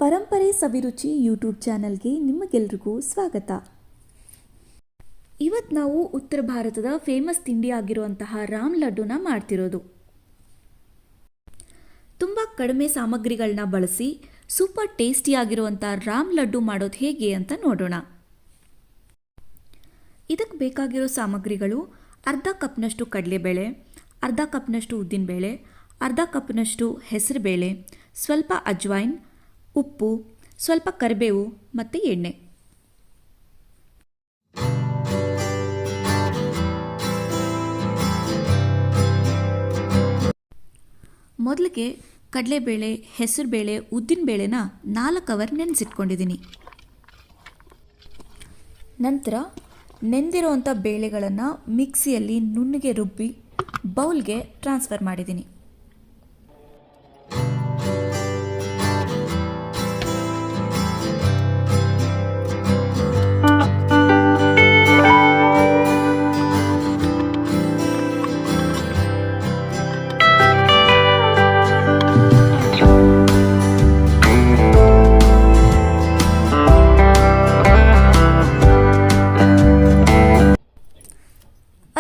ಪರಂಪರೆ ಸವಿರುಚಿ ಯೂಟ್ಯೂಬ್ ಚಾನಲ್ಗೆ ನಿಮಗೆಲ್ರಿಗೂ ಸ್ವಾಗತ. ಇವತ್ತು ನಾವು ಉತ್ತರ ಭಾರತದ ಫೇಮಸ್ ತಿಂಡಿ ಆಗಿರುವಂತಹ ರಾಮ್ ಲಡ್ಡುನ ಮಾಡ್ತಿರೋದು. ತುಂಬ ಕಡಿಮೆ ಸಾಮಗ್ರಿಗಳನ್ನ ಬಳಸಿ ಸೂಪರ್ ಟೇಸ್ಟಿ ಆಗಿರುವಂಥ ರಾಮ್ ಲಡ್ಡು ಮಾಡೋದು ಹೇಗೆ ಅಂತ ನೋಡೋಣ. ಇದಕ್ಕೆ ಬೇಕಾಗಿರೋ ಸಾಮಗ್ರಿಗಳು: ಅರ್ಧ ಕಪ್ನಷ್ಟು ಕಡಲೆಬೇಳೆ, ಅರ್ಧ ಕಪ್ನಷ್ಟು ಉದ್ದಿನಬೇಳೆ, ಅರ್ಧ ಕಪ್ನಷ್ಟು ಹೆಸರುಬೇಳೆ, ಸ್ವಲ್ಪ ಅಜ್ವೈನ್, ಉಪ್ಪು, ಸ್ವಲ್ಪ ಕರಿಬೇವು ಮತ್ತು ಎಣ್ಣೆ. ಮೊದಲಿಗೆ ಕಡಲೆಬೇಳೆ, ಹೆಸರುಬೇಳೆ, ಉದ್ದಿನಬೇಳೆನ 4 ಅವರ್ ನೆನೆಸಿಟ್ಕೊಂಡಿದ್ದೀನಿ. ನಂತರ ನೆಂದಿರೋವಂಥ ಬೇಳೆಗಳನ್ನು ಮಿಕ್ಸಿಯಲ್ಲಿ ನುಣ್ಣಗೆ ರುಬ್ಬಿ ಬೌಲ್ಗೆ ಟ್ರಾನ್ಸ್ಫರ್ ಮಾಡಿದ್ದೀನಿ.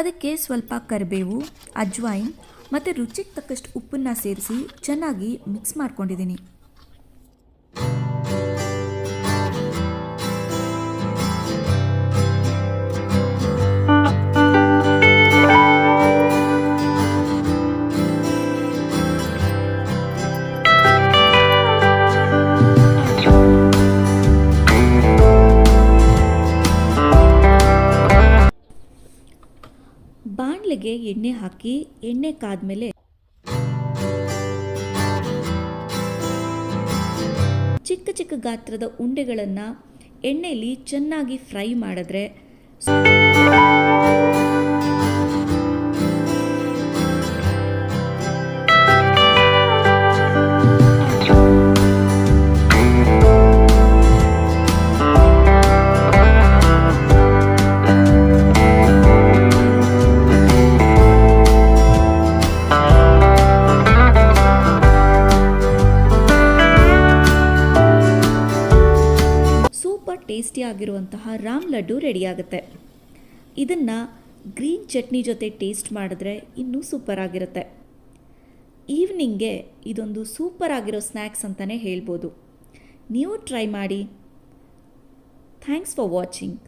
ಅದಕ್ಕೆ ಸ್ವಲ್ಪ ಕರಿಬೇವು, ಅಜ್ವೈನ್ ಮತ್ತು ರುಚಿಗೆ ತಕ್ಕಷ್ಟು ಉಪ್ಪನ್ನು ಸೇರಿಸಿ ಚೆನ್ನಾಗಿ ಮಿಕ್ಸ್ ಮಾಡ್ಕೊಂಡಿದ್ದೀನಿ. ಬಾಣಲೆಗೆ ಎಣ್ಣೆ ಹಾಕಿ ಎಣ್ಣೆ ಕಾದ್ಮೇಲೆ ಚಿಕ್ಕ ಚಿಕ್ಕ ಗಾತ್ರದ ಉಂಡೆಗಳನ್ನು ಎಣ್ಣೆಯಲ್ಲಿ ಚೆನ್ನಾಗಿ ಫ್ರೈ ಮಾಡಿದ್ರೆ ಟೇಸ್ಟಿ ಆಗಿರುವಂತಹ ರಾಮ್ ಲಡ್ಡು ರೆಡಿಯಾಗುತ್ತೆ. ಇದನ್ನು ಗ್ರೀನ್ ಚಟ್ನಿ ಜೊತೆ ಟೇಸ್ಟ್ ಮಾಡಿದ್ರೆ ಇನ್ನೂ ಸೂಪರ್ ಆಗಿರುತ್ತೆ. ಈವ್ನಿಂಗ್ಗೆ ಇದೊಂದು ಸೂಪರ್ ಆಗಿರೋ ಸ್ನ್ಯಾಕ್ಸ್ ಅಂತಲೇ ಹೇಳ್ಬೋದು. ನೀವು ಟ್ರೈ ಮಾಡಿ. Thanks for watching.